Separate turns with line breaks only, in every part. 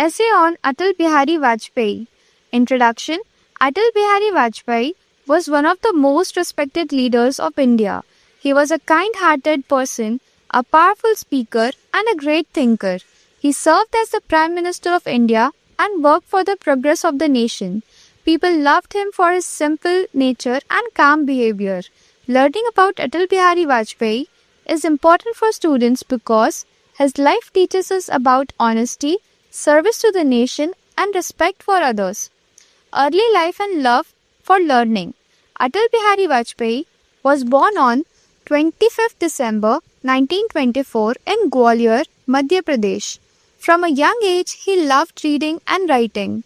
Essay on Atal Bihari Vajpayee. Introduction. Atal Bihari Vajpayee was one of the most respected leaders of India. He was a kind-hearted person, a powerful speaker, and a great thinker. He served as the Prime Minister of India and worked for the progress of the nation. People loved him for his simple nature and calm behavior. Learning about Atal Bihari Vajpayee is important for students because his life teaches us about honesty, service to the nation, and respect for others. Early life and love for learning. Atal Bihari Vajpayee was born on 25th December 1924 in Gwalior, Madhya Pradesh. From a young age, he loved reading and writing.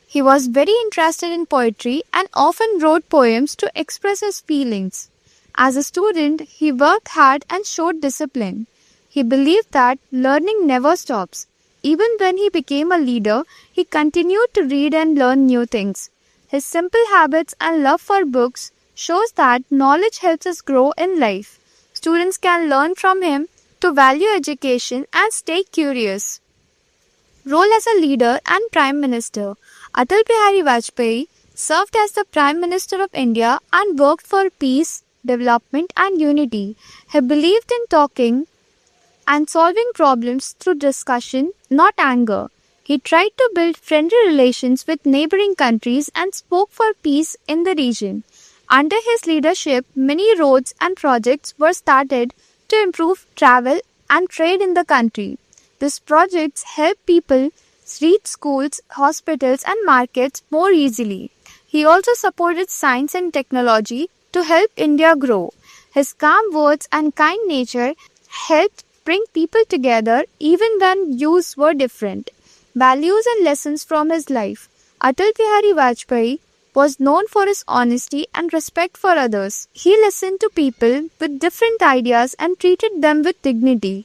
He was very interested in poetry and often wrote poems to express his feelings. As a student, he worked hard and showed discipline. He believed that learning never stops. Even when he became a leader, he continued to read and learn new things. His simple habits and love for books shows that knowledge helps us grow in life. Students can learn from him to value education and stay curious. Role as a leader and Prime Minister. Atal Bihari Vajpayee served as the Prime Minister of India and worked for peace, development and unity. He believed in talking and solving problems through discussion, not anger. He tried to build friendly relations with neighboring countries and spoke for peace in the region. Under his leadership, many roads and projects were started to improve travel and trade in the country. These projects helped people reach schools, hospitals, and markets more easily. He also supported science and technology to help India grow. His calm words and kind nature helped bring people together even when views were different. Values and lessons from his life. Atal Bihari Vajpayee was known for his honesty and respect for others. He listened to people with different ideas and treated them with dignity.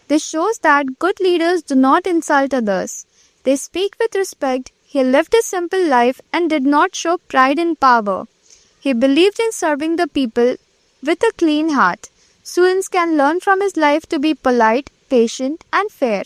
This shows that good leaders do not insult others. They speak with respect. He lived a simple life and did not show pride in power. He believed in serving the people with a clean heart. Students can learn from his life to be polite, patient, and fair.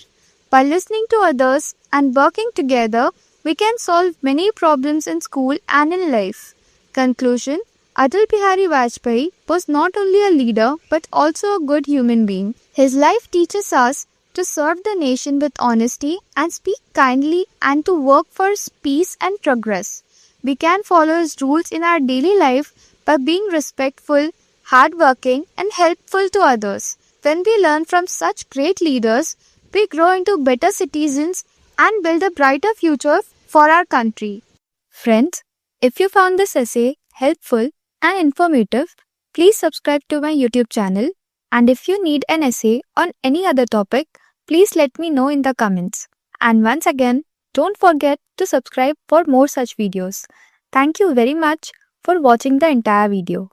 By listening to others and working together, we can solve many problems in school and in life. Conclusion. Atal Bihari Vajpayee was not only a leader but also a good human being. His life teaches us to serve the nation with honesty and speak kindly and to work for peace and progress. We can follow his rules in our daily life by being respectful, hardworking, and helpful to others. When we learn from such great leaders, we grow into better citizens and build a brighter future for our country. Friends, if you found this essay helpful and informative, please subscribe to my YouTube channel. And if you need an essay on any other topic, please let me know in the comments. And once again, don't forget to subscribe for more such videos. Thank you very much for watching the entire video.